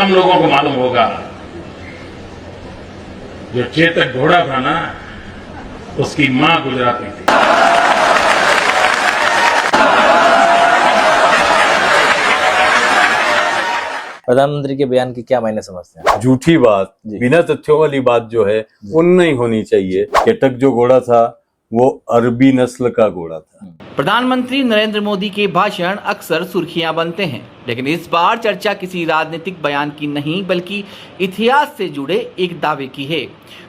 कम लोगों को मालूम होगा, जो चेतक घोड़ा था ना, उसकी मां गुजराती थी। प्रधानमंत्री के बयान की क्या मायने समझते हैं? झूठी बात, जी। बिना तथ्यों वाली बात जो है वो नहीं होनी चाहिए। चेतक जो घोड़ा था वो अरबी नस्ल का घोड़ा था। प्रधानमंत्री नरेंद्र मोदी के भाषण अक्सर सुर्खियां बनते हैं, लेकिन इस बार चर्चा किसी राजनीतिक बयान की नहीं बल्कि इतिहास से जुड़े एक दावे की है।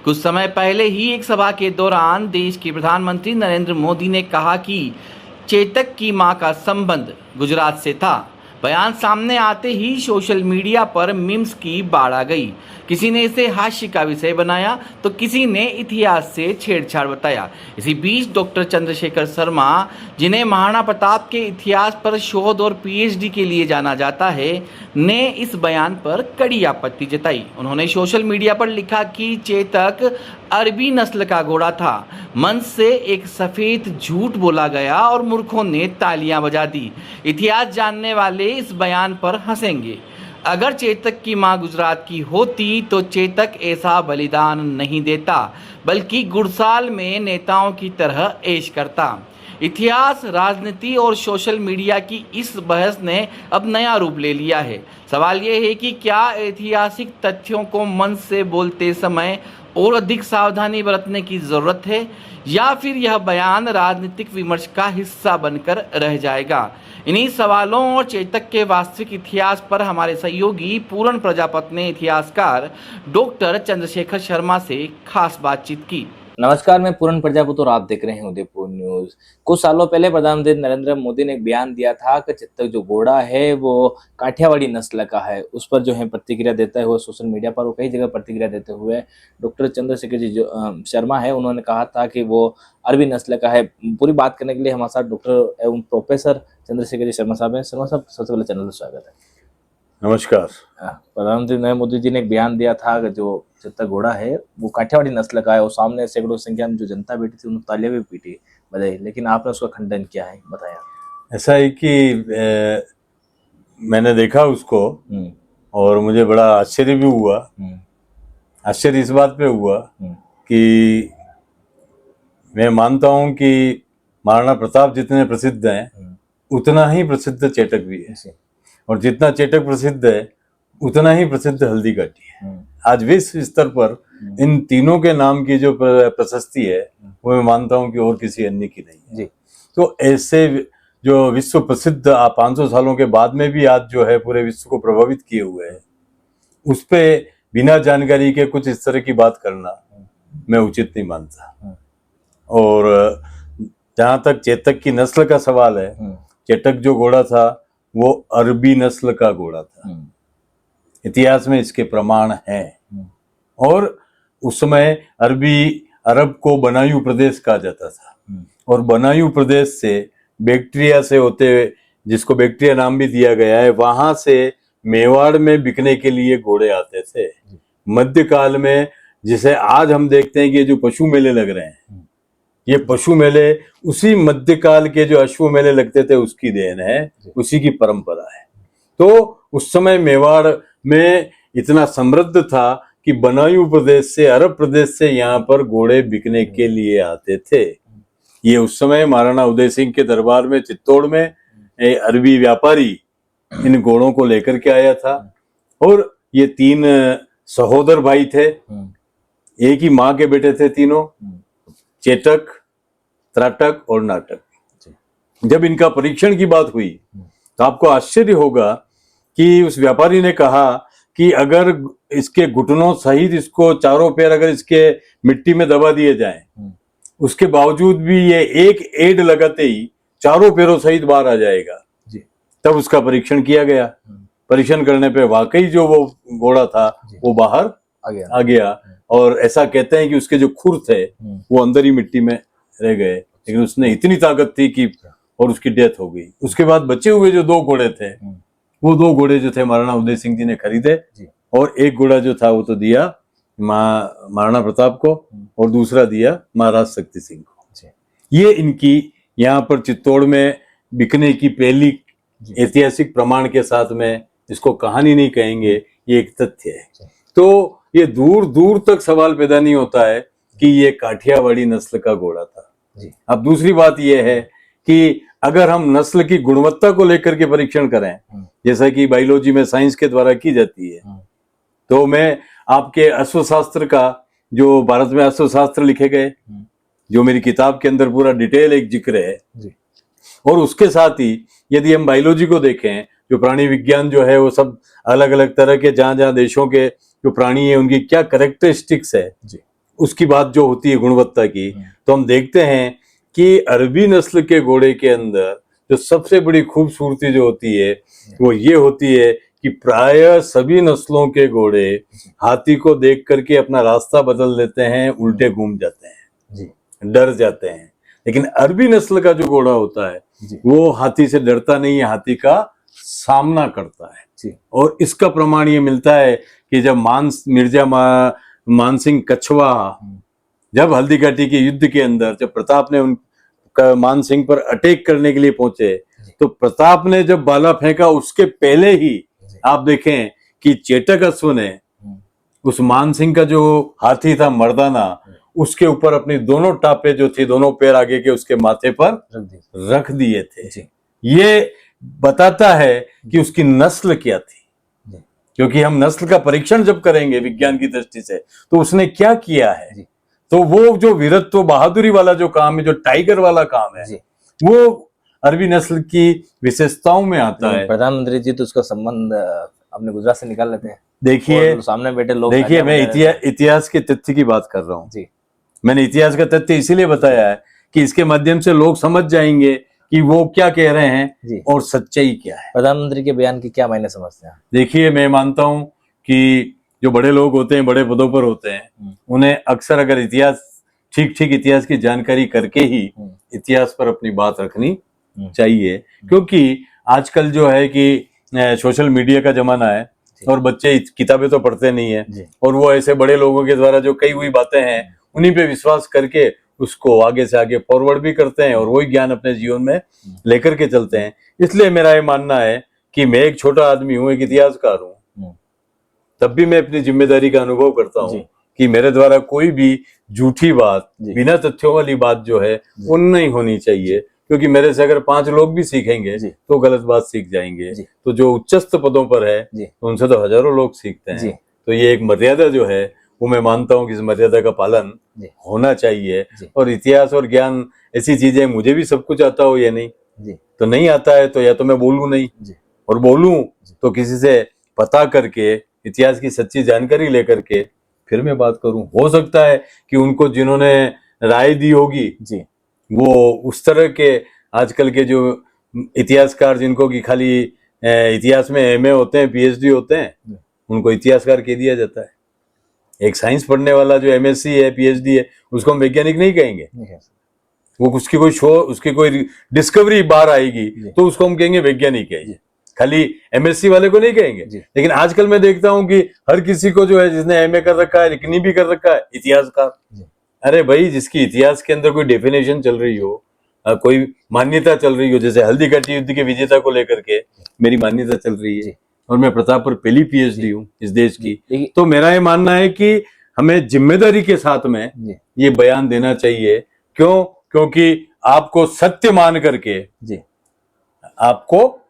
कुछ समय पहले ही एक सभा के दौरान देश के प्रधानमंत्री नरेंद्र मोदी ने कहा कि चेतक की मां का संबंध गुजरात से था। बयान सामने आते ही सोशल मीडिया पर मीम्स की बाढ़ आ गई। किसी ने इसे हास्य का विषय बनाया तो किसी ने इतिहास से छेड़छाड़ बताया। इसी बीच डॉक्टर चंद्रशेखर शर्मा, जिन्हें महाराणा प्रताप के इतिहास पर शोध और पीएचडी के लिए जाना जाता है, ने इस बयान पर कड़ी आपत्ति जताई। उन्होंने सोशल मीडिया पर लिखा कि चेतक अरबी नस्ल का घोड़ा था। मंच से एक सफेद झूठ बोला गया और मूर्खों ने तालियां बजा दी। इतिहास जानने वाले इस बयान पर हंसेंगे। अगर चेतक की मां गुजरात की होती तो चेतक ऐसा बलिदान नहीं देता, बल्कि गुड़साल में नेताओं की तरह ऐश करता। इतिहास, राजनीति और सोशल मीडिया की इस बहस ने अब नया रूप ले लिया है। सवाल यह है कि क्या ऐतिहासिक तथ्यों को मंच से बोलते समय और अधिक सावधानी बरतने की जरूरत है, या फिर यह बयान राजनीतिक विमर्श का हिस्सा बनकर रह जाएगा? इन्हीं सवालों और चेतक के वास्तविक इतिहास पर हमारे सहयोगी पूर्ण प्रजापति ने इतिहासकार डॉक्टर चंद्रशेखर शर्मा से खास बातचीत की। नमस्कार, मैं पूर्ण प्रजापति और आप देख रहे हैं उदयपुर न्यूज। कुछ सालों पहले प्रधानमंत्री नरेंद्र मोदी ने एक बयान दिया था कि चेतक जो घोड़ा है वो काठियावाड़ी नस्ल का है। उस पर जो है प्रतिक्रिया देते हुए सोशल मीडिया पर वो कई जगह प्रतिक्रिया देते हुए डॉक्टर चंद्रशेखर जी जो शर्मा है, उन्होंने कहा था कि वो अरबी नस्ल का है। पूरी बात करने के लिए हमारे साथ डॉक्टर एवं प्रोफेसर चंद्रशेखर जी शर्मा साहब हैं। शर्मा साहब, सबसे पहले चैनल में स्वागत है। नमस्कार। प्रधानमंत्री नरेंद्र मोदी जी ने एक बयान दिया था कि जो चेतक घोड़ा है वो काठियावाड़ी नस्ल का है, और सामने सैकड़ों संख्या में जो जनता बैठी थी उन्होंने तालियां भी पीटी बजाई, लेकिन आपने उसका खंडन किया है, बताया। ऐसा है कि मैंने देखा उसको और मुझे बड़ा आश्चर्य भी हुआ। आश्चर्य इस बात पे हुआ कि मैं मानता हूं कि महाराणा प्रताप जितने प्रसिद्ध हैं उतना ही प्रसिद्ध चेतक भी है, और जितना चेतक प्रसिद्ध है उतना ही प्रसिद्ध हल्दी घाटी है। आज विश्व स्तर पर इन तीनों के नाम की जो प्रशस्ति है वो मैं मानता हूं कि और किसी अन्य की नहीं है। जी। तो ऐसे जो विश्व प्रसिद्ध 500 सालों के बाद में भी आज जो है पूरे विश्व को प्रभावित किए हुए हैं, उस पे बिना जानकारी के कुछ इस तरह की बात करना मैं उचित नहीं मानता। और जहां तक चेतक की नस्ल का सवाल है, चेतक जो घोड़ा था वो अरबी नस्ल का घोड़ा था। इतिहास में इसके प्रमाण हैं। और उस समय अरब को बनायु प्रदेश कहा जाता था, और बनायु प्रदेश से बैक्टीरिया से होते हुए, जिसको बैक्टीरिया नाम भी दिया गया है, वहां से मेवाड़ में बिकने के लिए घोड़े आते थे। मध्यकाल में, जिसे आज हम देखते हैं कि ये जो पशु मेले लग रहे हैं, ये पशु मेले उसी मध्यकाल के जो अश्व मेले लगते थे उसकी देन है, उसी की परंपरा है। तो उस समय मेवाड़ में इतना समृद्ध था कि बनायु प्रदेश से, अरब प्रदेश से यहाँ पर घोड़े बिकने के लिए आते थे। ये उस समय महाराणा उदय सिंह के दरबार में चित्तौड़ में अरबी व्यापारी इन घोड़ों को लेकर के आया था। और ये 3 सहोदर भाई थे, एक ही माँ के बेटे थे तीनों, चेतक, त्राटक और नाटक। जब इनका परीक्षण की बात हुई तो आपको आश्चर्य होगा कि उस व्यापारी ने कहा कि अगर इसके घुटनों सहित इसको चारों पैर अगर इसके मिट्टी में दबा दिए जाएं, उसके बावजूद भी ये एक एड लगाते ही चारों पैरों सहित बाहर आ जाएगा। तब उसका परीक्षण किया गया। परीक्षण करने पे वाकई जो वो घोड़ा था वो बाहर आ गया। और ऐसा कहते हैं कि उसके जो खुर थे वो अंदर ही मिट्टी में रह गए, लेकिन उसने इतनी ताकत थी कि, और उसकी डेथ हो गई। उसके बाद बचे हुए जो 2 घोड़े थे, वो 2 घोड़े जो थे महाराणा उदय सिंह जी ने खरीदे, और एक घोड़ा जो था वो तो दिया महाराणा प्रताप को, और दूसरा दिया महाराज शक्ति सिंह को। ये इनकी यहाँ पर चित्तौड़ में बिकने की पहली ऐतिहासिक प्रमाण के साथ में, इसको कहानी नहीं कहेंगे, ये एक तथ्य है। तो ये दूर दूर तक सवाल पैदा नहीं होता है कि ये काठियावाड़ी नस्ल का घोड़ा था। जी। अब दूसरी बात ये है कि अगर हम नस्ल की गुणवत्ता को लेकर के परीक्षण करें, जैसा कि बायोलॉजी में साइंस के द्वारा की जाती है, तो मैं आपके अश्वशास्त्र का, जो भारत में अश्वशास्त्र लिखे गए, जो मेरी किताब के अंदर पूरा डिटेल एक जिक्र है, और उसके साथ ही यदि हम बायोलॉजी को देखें, जो प्राणी विज्ञान जो है वो सब अलग अलग तरह के जहां जहां देशों के जो प्राणी है उनकी क्या कैरेक्टरिस्टिक्स है, उसकी बात जो होती है गुणवत्ता की, तो हम देखते हैं कि अरबी नस्ल के घोड़े के अंदर जो सबसे बड़ी खूबसूरती जो होती है वो ये होती है कि प्राय सभी नस्लों के घोड़े हाथी को देख करके अपना रास्ता बदल लेते हैं, उल्टे घूम जाते हैं, डर जाते हैं। लेकिन अरबी नस्ल का जो घोड़ा होता है वो हाथी से डरता नहीं है, हाथी का सामना करता है। और इसका प्रमाण ये मिलता है कि जब मिर्जा मानसिंह कछवा जब हल्दी घाटी के युद्ध के अंदर जब प्रताप ने उनका मानसिंह पर अटैक करने के लिए पहुंचे, तो प्रताप ने जब बाला फेंका उसके पहले ही आप देखें कि चेटक अश्व ने उस मानसिंह का जो हाथी था मर्दाना, उसके ऊपर अपनी दोनों टापे जो थी, दोनों पैर आगे के उसके माथे पर रख दिए थे। ये बताता है कि उसकी नस्ल क्या थी, क्योंकि हम नस्ल का परीक्षण जब करेंगे विज्ञान की दृष्टि से तो उसने क्या किया है, तो वो जो वीरत्व बहादुरी वाला जो काम है, जो टाइगर वाला काम है, वो अरबी नस्ल की विशेषताओं में आता है। प्रधानमंत्री जी तो उसका संबंध अपने गुजरात से निकाल लेते हैं। देखिए सामने बैठे लोग, देखिए मैं इतिहास के तथ्य की बात कर रहा हूँ जी। मैंने इतिहास का तथ्य इसीलिए बताया है कि इसके माध्यम से लोग समझ जाएंगे कि वो क्या कह रहे हैं और सच्चाई क्या है। प्रधानमंत्री के बयान की क्या मायने समझते हैं? देखिए मैं मानता हूं कि जो बड़े लोग होते हैं, बड़े पदों पर होते हैं, उन्हें अक्सर अगर इतिहास ठीक इतिहास की जानकारी करके ही इतिहास पर अपनी बात रखनी चाहिए, क्योंकि आजकल जो है कि सोशल मीडिया का जमाना है और बच्चे किताबें तो पढ़ते नहीं है, और वो ऐसे बड़े लोगों के द्वारा जो कई हुई बातें हैं उन्हीं पे विश्वास करके उसको आगे से आगे फॉरवर्ड भी करते हैं और वही ज्ञान अपने जीवन में लेकर के चलते हैं। इसलिए मेरा ये मानना है कि मैं एक छोटा आदमी हूँ, एक इतिहासकार हूँ, तब भी मैं अपनी जिम्मेदारी का अनुभव करता हूँ कि मेरे द्वारा कोई भी झूठी बात, बिना तथ्यों वाली बात जो है वो नहीं होनी चाहिए, क्योंकि मेरे से अगर 5 लोग भी सीखेंगे तो गलत बात सीख जाएंगे। तो जो उच्चस्थ पदों पर है तो उनसे तो हजारों लोग सीखते हैं। तो ये एक मर्यादा जो है वो मैं मानता हूँ कि इस मर्यादा का पालन होना चाहिए। और इतिहास और ज्ञान ऐसी चीजें, मुझे भी सब कुछ आता हो या नहीं, तो नहीं आता है तो या तो मैं बोलूं नहीं, और बोलूं तो किसी से पता करके इतिहास की सच्ची जानकारी लेकर के फिर मैं बात करूं। हो सकता है कि उनको जिन्होंने राय दी होगी वो उस तरह के आजकल के जो इतिहासकार जिनको कि खाली इतिहास में एमए होते हैं, पीएचडी होते हैं, उनको इतिहासकार कह दिया जाता है। एक साइंस पढ़ने वाला जो एमएससी है, पीएचडी है, उसको हम वैज्ञानिक नहीं कहेंगे। वो उसकी कोई उसकी कोई डिस्कवरी बाहर आएगी तो उसको हम कहेंगे वैज्ञानिक है। खाली एमएससी वाले को नहीं कहेंगे। लेकिन आजकल मैं देखता हूं कि हर किसी को जो है, जिसने एमए कर रखा है, लिखनी भी कर रखा है, इतिहासकार। अरे भाई, जिसकी इतिहास के अंदर कोई डेफिनेशन चल रही हो, कोई मान्यता चल रही हो, जैसे हल्दी घाटी युद्ध के विजेता को लेकर के मेरी मान्यता चल रही है और मैं प्रताप पर पहली पीएचडी हूँ इस देश की, तो मेरा ये मानना है कि हमें जिम्मेदारी के साथ में ये बयान देना चाहिए। क्यों? क्योंकि आपको सत्य मान करके, आपको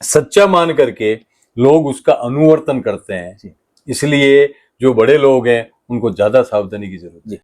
सच्चा मान करके लोग उसका अनुवर्तन करते हैं। इसलिए जो बड़े लोग हैं उनको ज्यादा सावधानी की जरूरत है।